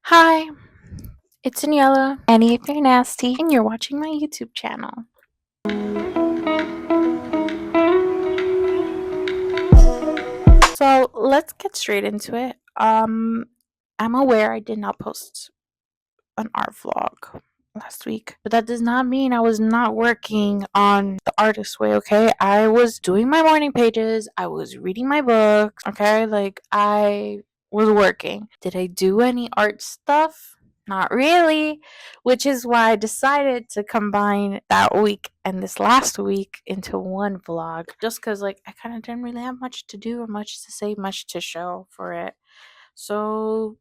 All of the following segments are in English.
Hi, it's Daniela, Annie if you're nasty, and you're watching my YouTube channel. So let's get straight into it. I'm aware I did not post an art vlog last week, but that does not mean I was not working on the artist way, okay? I was doing my morning pages, I was reading my books, okay? Like, I was working. Did I do any art stuff? Not really, which is why I decided to combine that week and this last week into one vlog. Just because, like, I kind of didn't really have much to do or much to say, much to show for it. So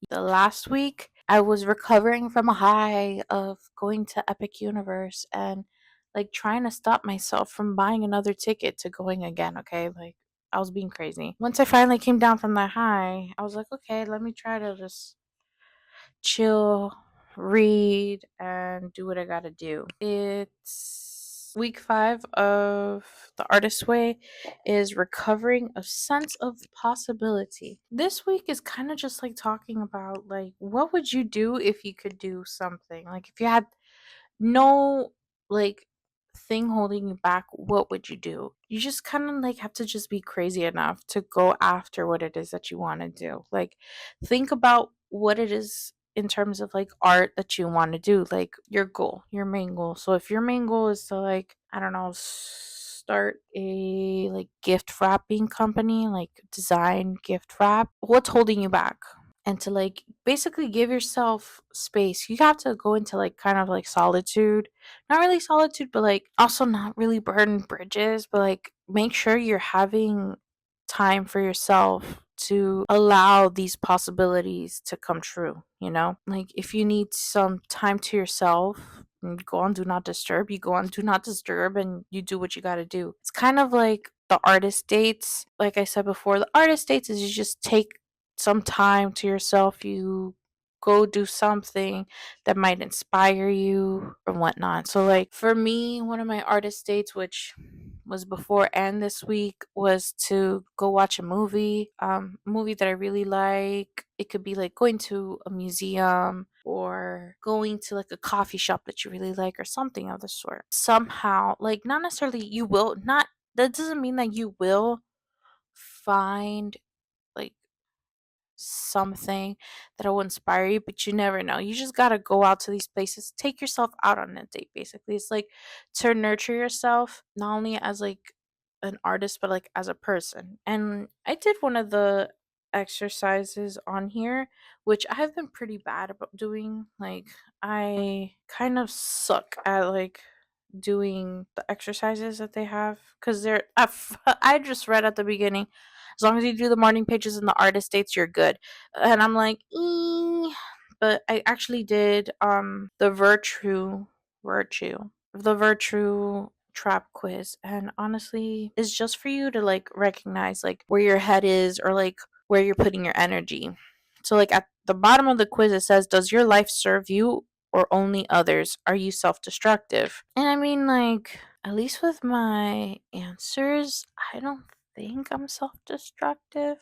the last week I was recovering from a high of going to Epic Universe and like trying to stop myself from buying another ticket to going again, okay? Like I was being crazy. Once I finally came down from that high, I was like, okay, let me try to just chill, read, and do what I gotta do. It's week 5 of The Artist's Way is recovering a sense of possibility. This week is kind of just like talking about like what would you do if you could do something? Like if you had no like thing holding you back, what would you do? You just kind of like have to just be crazy enough to go after what it is that you want to do. Like think about what it is in terms of like art that you want to do, like your goal, your main goal. So if your main goal is to like, I don't know, start a like gift wrapping company, like design gift wrap, what's holding you back? And to like basically give yourself space. You have to go into like kind of like solitude. Not really solitude, but like also not really burn bridges, but like make sure you're having time for yourself to allow these possibilities to come true, you know? Like if you need some time to yourself, you go on do not disturb, you go on do not disturb and you do what you got to do. It's kind of like the artist dates. Like I said before, the artist dates is you just take some time to yourself. You go do something that might inspire you or whatnot. So, like for me, one of my artist dates, which was before and this week, was to go watch a movie. Movie that I really like. It could be like going to a museum or going to like a coffee shop that you really like or something of the sort. Somehow, like not necessarily you will not. That doesn't mean that you will find like something that will inspire you, but you never know. You just gotta go out to these places, take yourself out on a date. Basically, it's like to nurture yourself, not only as like an artist, but like as a person. And I did one of the exercises on here, which I have been pretty bad about doing. Like, I kind of suck at like doing the exercises that they have because I just read at the beginning, as long as you do the morning pages and the artist dates, you're good. And I'm like, but I actually did the virtue trap quiz, and honestly it's just for you to like recognize like where your head is or like where you're putting your energy. So like at the bottom of the quiz it says, does your life serve you or only others? Are you self-destructive? And I mean, like, at least with my answers, I don't think I'm self-destructive.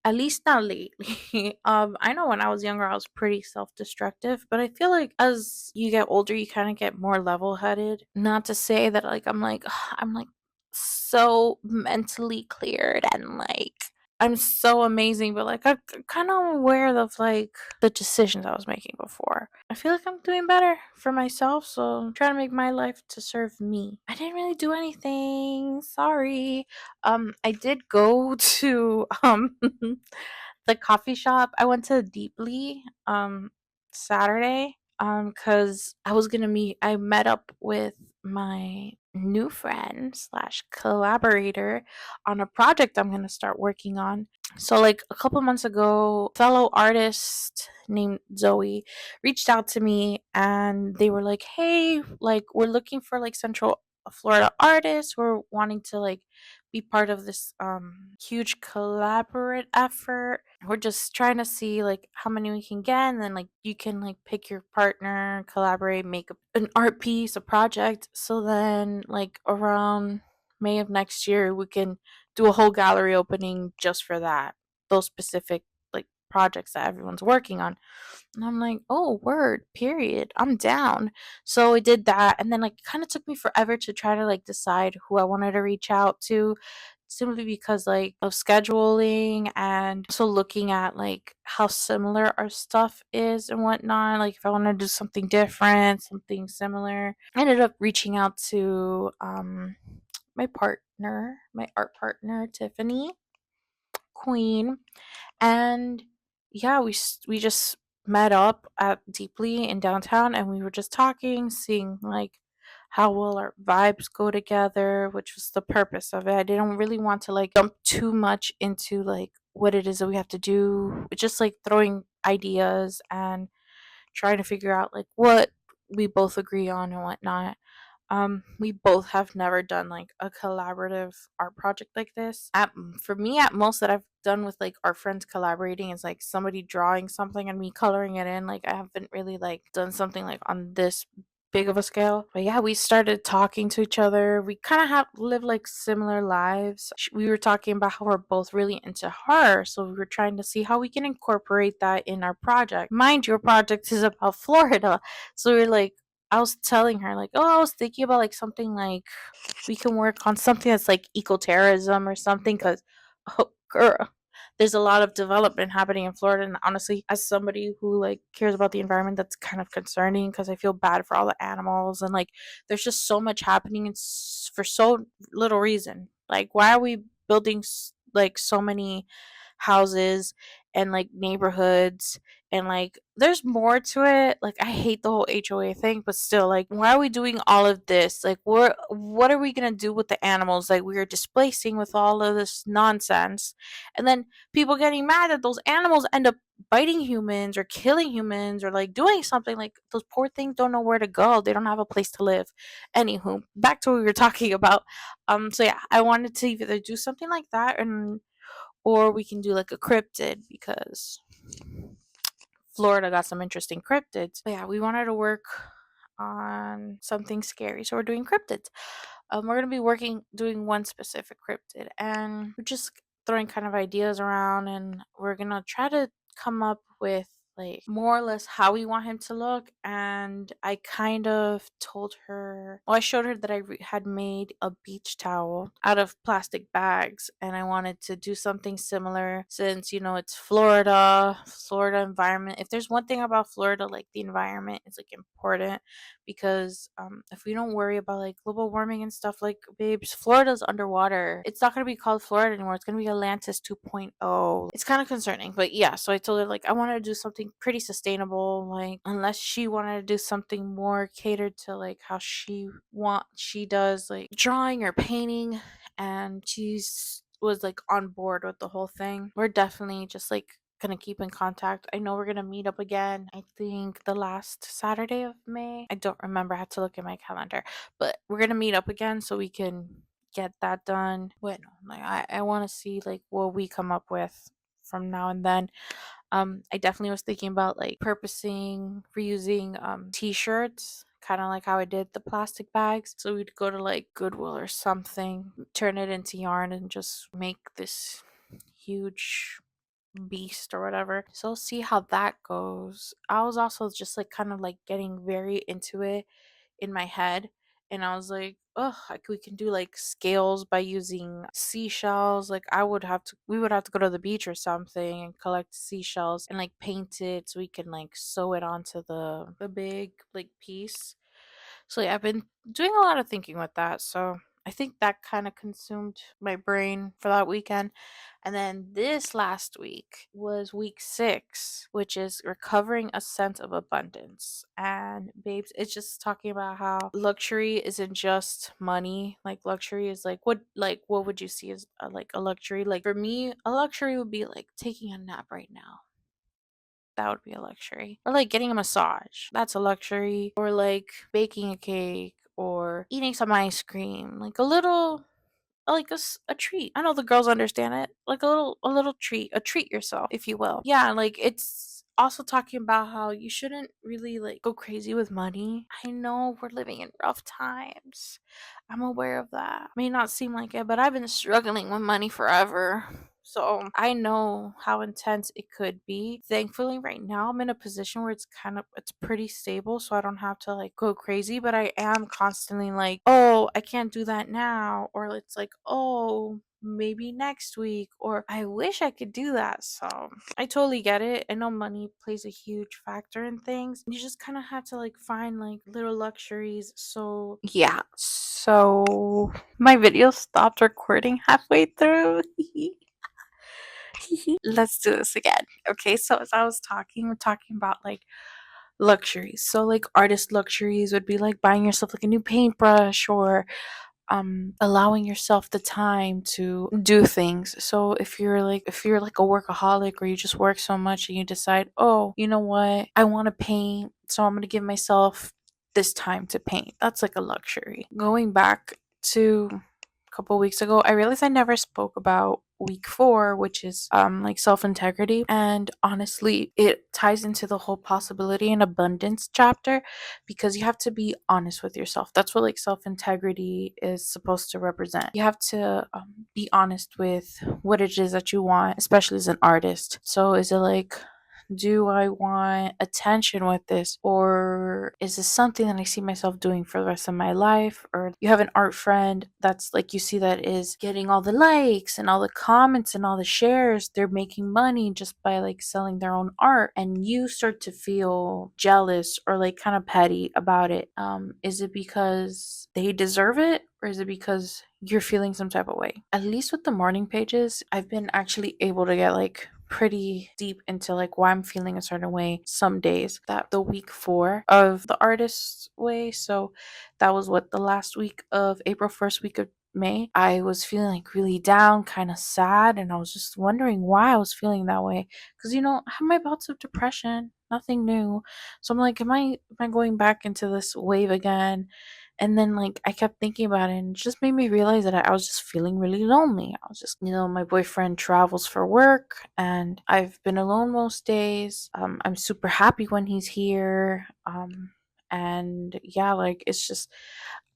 At least not lately. I know when I was younger I was pretty self-destructive, but I feel like as you get older you kind of get more level-headed. Not to say that like I'm like so mentally cleared and like I'm so amazing, but like I'm kind of aware of like the decisions I was making before. I feel like I'm doing better for myself, so I'm trying to make my life to serve me. I didn't really do anything. Sorry. I did go to the coffee shop. I went to Deeply Saturday cuz I met up with my new friend slash collaborator on a project I'm going to start working on. So like a couple months ago, a fellow artist named Zoe reached out to me and they were like, "Hey, like we're looking for like Central Florida artists. We're wanting to like be part of this huge collaborate effort. We're just trying to see like how many we can get, and then like you can like pick your partner, collaborate, make an art piece, a project. So then like around May of next year we can do a whole gallery opening just for that, those specific like projects that everyone's working on. And I'm like, oh, word, period. I'm down. So I did that. And then, like, it kind of took me forever to try to, like, decide who I wanted to reach out to, simply because, like, of scheduling and also looking at, like, how similar our stuff is and whatnot. Like, if I want to do something different, something similar, I ended up reaching out to my partner, my art partner, Tiffany Queen. And yeah, we just met up at Deeply in downtown, and we were just talking, seeing like how well our vibes go together, which was the purpose of it. I didn't really want to like jump too much into like what it is that we have to do. It's just like throwing ideas and trying to figure out like what we both agree on and whatnot. We both have never done like a collaborative art project like this. For me, at most that I've done with like our friends collaborating is like somebody drawing something and me coloring it in. Like I haven't really like done something like on this big of a scale. But yeah, we started talking to each other. We kind of have lived like similar lives. We were talking about how we're both really into horror, so we were trying to see how we can incorporate that in our project. Mind you, our project is about Florida, so we're like, I was telling her like, oh, I was thinking about like something like we can work on something that's like eco-terrorism or something, because oh girl, there's a lot of development happening in Florida, and honestly, as somebody who like cares about the environment, that's kind of concerning because I feel bad for all the animals, and like there's just so much happening for so little reason. Like, why are we building like so many houses and like neighborhoods, and like there's more to it. Like, I hate the whole HOA thing, but still, like, why are we doing all of this? Like, what are we gonna do with the animals like we are displacing with all of this nonsense? And then people getting mad that those animals end up biting humans or killing humans or like doing something. Like, those poor things don't know where to go, they don't have a place to live. Anywho, back to what we were talking about. So yeah, I wanted to either do something like that, and or we can do like a cryptid, because Florida got some interesting cryptids. But yeah, we wanted to work on something scary, so we're doing cryptids. We're gonna be doing one specific cryptid, and we're just throwing kind of ideas around, and we're gonna try to come up with like more or less how we want him to look. And I kind of told her, well, I showed her that I had made a beach towel out of plastic bags, and I wanted to do something similar since, it's Florida environment. If there's one thing about Florida, like the environment is like important, because if we don't worry about like global warming and stuff, like, babes, Florida's underwater. It's not going to be called Florida anymore. It's going to be Atlantis 2.0. It's kind of concerning, but yeah. So I told her like I wanted to do something pretty sustainable, like, unless she wanted to do something more catered to like how she does like drawing or painting, and she's was like on board with the whole thing. We're definitely just like gonna keep in contact. I know we're gonna meet up again, I think the last Saturday of May. I don't remember, I have to look at my calendar. But we're gonna meet up again so we can get that done. Wait, no, like I wanna see like what we come up with from now and then. I definitely was thinking about like reusing t-shirts, kind of like how I did the plastic bags. So we'd go to like Goodwill or something, turn it into yarn, and just make this huge beast or whatever. So we'll see how that goes. I was also just like kind of like getting very into it in my head, and I was like, oh, like we can do like scales by using seashells. Like, we would have to go to the beach or something and collect seashells and like paint it so we can like sew it onto the big like piece. So yeah, I've been doing a lot of thinking with that. So I think that kind of consumed my brain for that weekend. And then this last week was week 6, which is recovering a sense of abundance. And babes, it's just talking about how luxury isn't just money. Like, luxury is like what would you see as like a luxury? Like, for me, a luxury would be like taking a nap right now. That would be a luxury. Or like getting a massage. That's a luxury. Or like baking a cake or eating some ice cream. Like a little, like a treat. I know the girls understand it. Like a little treat, a treat yourself, if you will. Yeah, like it's also talking about how you shouldn't really like go crazy with money. I know we're living in rough times. I'm aware of that. May not seem like it, but I've been struggling with money forever. So I know how intense it could be. Thankfully, right now I'm in a position where it's pretty stable, so I don't have to like go crazy, but I am constantly like, oh, I can't do that now. Or it's like, oh, maybe next week, or I wish I could do that. So I totally get it. I know money plays a huge factor in things. You just kind of have to like find like little luxuries. So yeah. So my video stopped recording halfway through. Let's do this again. Okay, so as I was talking, we're talking about like luxuries. So like artist luxuries would be like buying yourself like a new paintbrush, or allowing yourself the time to do things. So if you're like a workaholic, or you just work so much and you decide, oh, you know what, I want to paint, so I'm going to give myself this time to paint. That's like a luxury. Going back to a couple weeks ago, I realized I never spoke about week 4, which is like self-integrity, and honestly it ties into the whole possibility and abundance chapter, because you have to be honest with yourself. That's what like self-integrity is supposed to represent. You have to be honest with what it is that you want, especially as an artist. So is it like, do I want attention with this, or is this something that I see myself doing for the rest of my life? Or you have an art friend that's like, you see that is getting all the likes and all the comments and all the shares, they're making money just by like selling their own art, and you start to feel jealous or like kind of petty about it. Is it because they deserve it, or is it because you're feeling some type of way? At least with the morning pages, I've been actually able to get like pretty deep into like why I'm feeling a certain way some days. That the week 4 of the artist's way, so that was what, the last week of April, first week of May, I was feeling like really down, kind of sad, and I was just wondering why I was feeling that way. Because I have my bouts of depression, nothing new. So I'm like, am I going back into this wave again? And then like I kept thinking about it, and it just made me realize that I was just feeling really lonely. I was just, my boyfriend travels for work, and I've been alone most days. I'm super happy when he's here. And yeah, like it's just,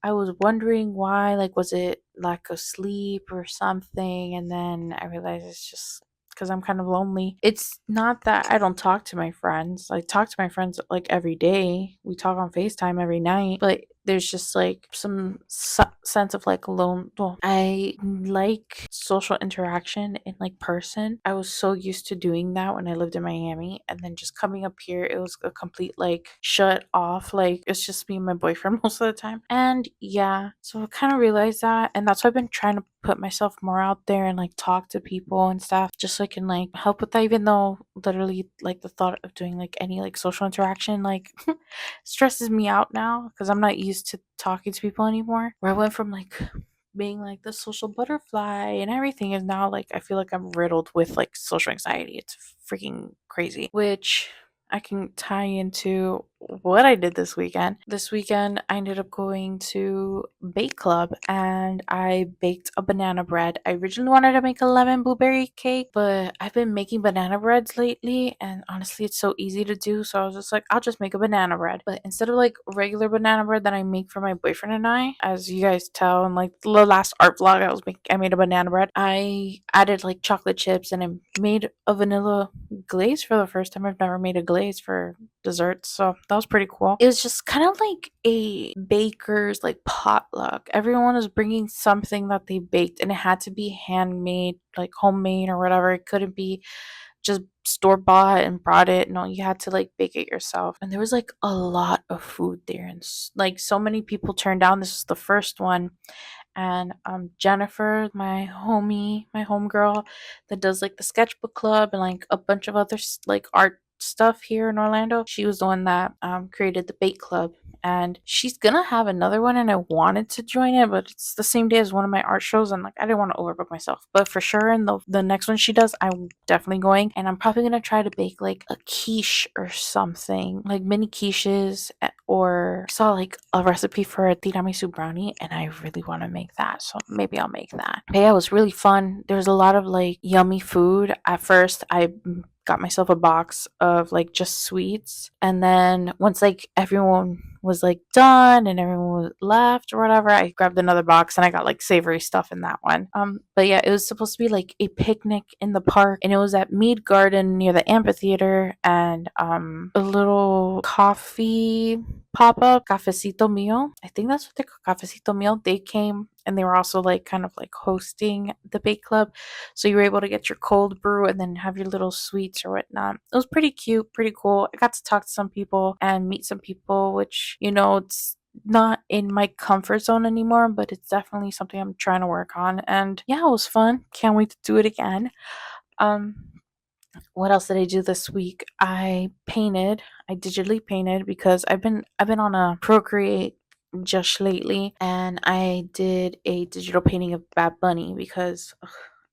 I was wondering why, like, was it lack of sleep or something? And then I realized it's just because I'm kind of lonely. It's not that I don't talk to my friends. I talk to my friends like every day. We talk on FaceTime every night, but there's just like some sense of like alone. Well, I like social interaction in like person. I was so used to doing that when I lived in Miami, and then just coming up here, it was a complete like shut off. Like it's just me and my boyfriend most of the time. And yeah, so I kind of realized that, and that's why I've been trying to put myself more out there and like talk to people and stuff, just so I can like help with that, even though literally like the thought of doing like any like social interaction like stresses me out now, because I'm not used to talking to people anymore. Where I went from like being like the social butterfly and everything, is now like I feel like I'm riddled with like social anxiety. It's freaking crazy, which I can tie into what I did this weekend. This weekend, I ended up going to Bake Club, and I baked a banana bread. I originally wanted to make a lemon blueberry cake, but I've been making banana breads lately, and honestly, it's so easy to do. So I was just like, I'll just make a banana bread. But instead of like regular banana bread that I make for my boyfriend and I, as you guys tell in like the last art vlog I made a banana bread. I added like chocolate chips, and I made a vanilla glaze for the first time. I've never made a glaze for desserts, so that was pretty cool. It was just kind of like a baker's like potluck. Everyone was bringing something that they baked, and it had to be handmade, like homemade or whatever. It couldn't be just store bought and brought it. No, you had to like bake it yourself. And there was like a lot of food there, and like so many people turned down. This was the first one. And Jennifer, my homie, my homegirl that does like the sketchbook club and like a bunch of other like art stuff here in Orlando, she was the one that created the bake club, and she's gonna have another one, and I wanted to join it, but it's the same day as one of my art shows, and like I didn't want to overbook myself. But for sure, in the next one she does, I'm definitely going, and I'm probably gonna try to bake like a quiche or something, like mini quiches, or I saw like a recipe for a tiramisu brownie, and I really want to make that, so maybe I'll make that. But yeah, it was really fun. There was a lot of like yummy food. At first, I got myself a box of like just sweets, and then once like everyone was like done and everyone was left or whatever, I grabbed another box and I got like savory stuff in that one. But yeah, it was supposed to be like a picnic in the park, and it was at Mead Garden near the amphitheater, and a little coffee pop up, Cafecito Mio. I think that's what they call Cafecito Mio. They came and they were also like kind of like hosting the bake club. So you were able to get your cold brew and then have your little sweets or whatnot. It was pretty cute, pretty cool. I got to talk to some people and meet some people, which, it's not in my comfort zone anymore, but it's definitely something I'm trying to work on. And yeah, it was fun. Can't wait to do it again. Um, what else did I do this week? I painted. I digitally painted because I've been on a Procreate just lately, and I did a digital painting of Bad Bunny because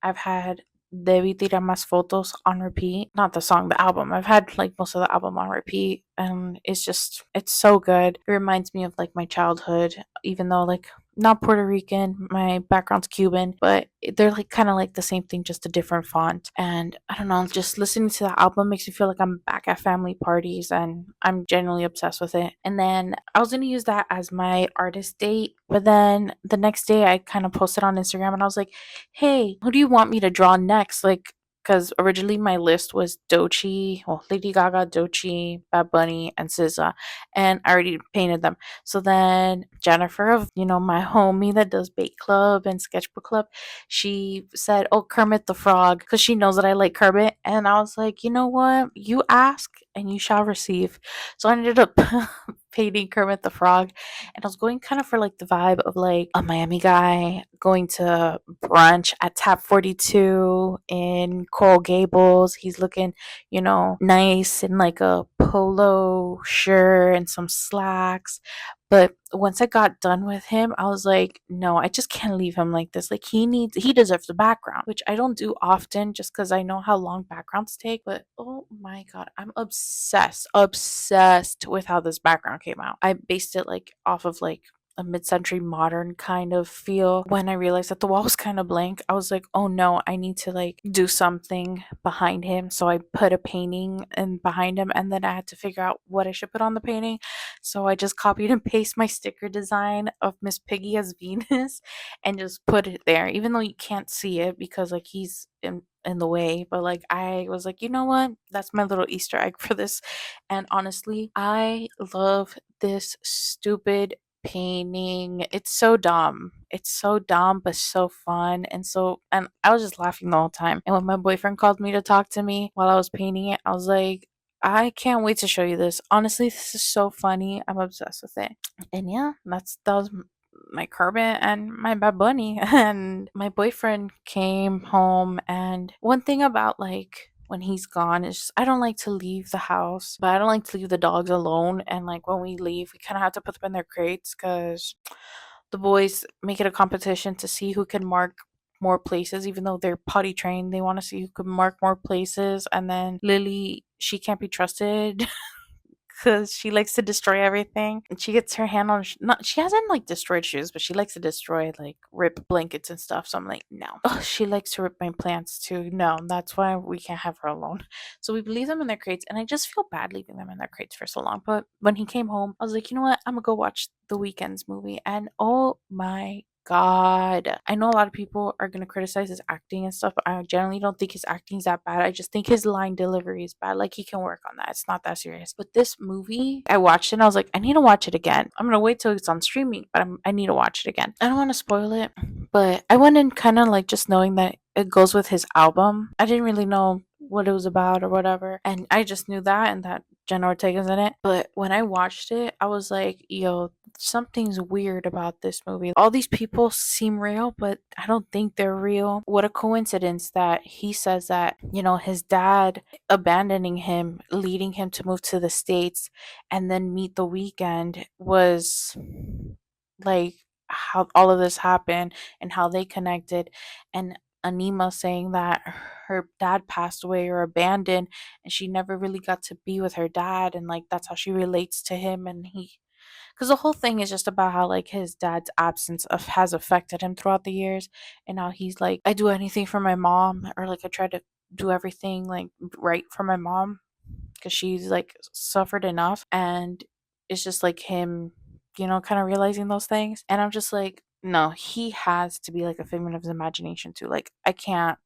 I've had Debí Tirar Más Fotos on repeat. Not the song, the album. I've had like most of the album on repeat, and it's so good. It reminds me of like my childhood, even though like not Puerto Rican, my background's Cuban, but they're like kind of like the same thing, just a different font. And I don't know, just listening to the album makes me feel like I'm back at family parties, and I'm genuinely obsessed with it. And then I was gonna use that as my artist date, but then the next day I kind of posted on Instagram and I was like, hey, who do you want me to draw next? Like, because originally my list was Lady Gaga, Doechii, Bad Bunny, and SZA, and I already painted them. So then Jennifer, of my homie that does Bake Club and Sketchbook Club, she said, "Oh, Kermit the Frog," because she knows that I like Kermit, and I was like, you know what? You ask and you shall receive. So I ended up painting Kermit the Frog, and I was going kind of for like the vibe of like a Miami guy going to brunch at Tap 42 in Coral Gables. He's looking, nice in like a polo shirt and some slacks. But once I got done with him, I was like, no, I just can't leave him like this. Like he deserves the background, which I don't do often just because I know how long backgrounds take. But oh my god, I'm obsessed with how this background came out. I based it like off of like a mid-century modern kind of feel. When I realized that the wall was kind of blank, I was like, oh no, I need to like do something behind him. So I put a painting in behind him, and then I had to figure out what I should put on the painting. So I just copied and pasted my sticker design of Miss Piggy as Venus and just put it there, even though you can't see it because like he's in the way. But like I was like, you know what? That's my little Easter egg for this. And honestly, I love this stupid painting. It's so dumb. It's so dumb, but so fun. And I was just laughing the whole time. And when my boyfriend called me to talk to me while I was painting it, I was like, I can't wait to show you this. Honestly, this is so funny. I'm obsessed with it. And yeah, that was my Kermit and my Bad Bunny. And my boyfriend came home, and one thing about like when he's gone is just, I don't like to leave the house, but I don't like to leave the dogs alone. And like when we leave, we kind of have to put them in their crates because the boys make it a competition to see who can mark more places. Even though they're potty trained, they want to see who can mark more places. And then Lily, she can't be trusted because she likes to destroy everything. And she gets her hand on, not, she hasn't like destroyed shoes, but she likes to destroy, like rip blankets and stuff. So I'm like, no. Ugh, she likes to rip my plants too. No, that's why we can't have her alone. So we leave them in their crates, and I just feel bad leaving them in their crates for so long. But when he came home, I was like, you know what? I'm gonna go watch the Weekends movie. And oh my god. I know a lot of people are gonna criticize his acting and stuff, but I generally don't think his acting is that bad. I just think his line delivery is bad. Like he can work on that. It's not that serious. But this movie, I watched it and I was like, I need to watch it again. I'm gonna wait till it's on streaming, but I need to watch it again. I don't want to spoil it, but I went in kind of like just knowing that it goes with his album. I didn't really know what it was about or whatever, and I just knew that and that Jenna Ortega's in it. But when I watched it, I was like, yo, something's weird about this movie. All these people seem real, but I don't think they're real. What a coincidence that he says that, his dad abandoning him, leading him to move to the States and then meet the Weekend was like how all of this happened and how they connected. And Anima saying that her dad passed away or abandoned, and she never really got to be with her dad, and like that's how she relates to him. And he, because the whole thing is just about how like his dad's absence has affected him throughout the years, and how he's like, I do anything for my mom, or like I try to do everything like right for my mom because she's like suffered enough. And it's just like him, kind of realizing those things. And I'm just like, no, he has to be like a figment of his imagination too. Like, I can't,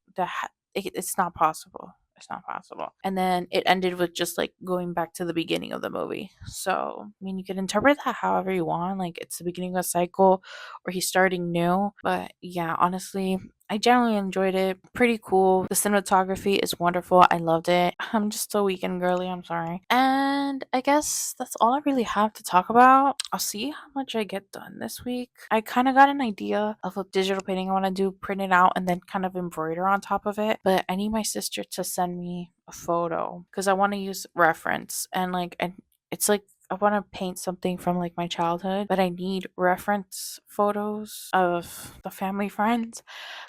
it's not possible. It's not possible. And then it ended with just like going back to the beginning of the movie. So, I mean, you can interpret that however you want. Like, it's the beginning of a cycle or he's starting new. But yeah, honestly, I generally enjoyed it. Pretty cool. The cinematography is wonderful. I loved it. I'm just a weekend girly. I'm sorry. And I guess that's all I really have to talk about. I'll see how much I get done this week. I kind of got an idea of a digital painting I want to do, print it out, and then kind of embroider on top of it. But I need my sister to send me a photo because I want to use reference. And it's like I want to paint something from like my childhood, but I need reference photos of the family friends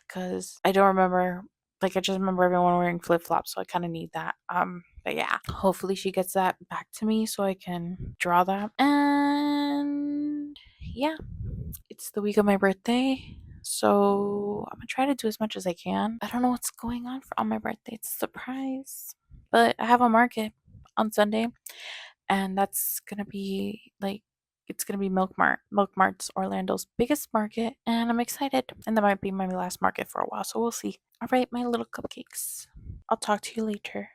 because I don't remember. Like, I just remember everyone wearing flip flops, so I kind of need that. But yeah, hopefully she gets that back to me so I can draw that. And yeah, it's the week of my birthday, so I'm gonna try to do as much as I can. I don't know what's going on my birthday. It's a surprise, but I have a market on Sunday, and that's gonna be like it's gonna be Milk Mart. Milk Mart's Orlando's biggest market, and I'm excited. And that might be my last market for a while, so we'll see. All right, my little cupcakes. I'll talk to you later.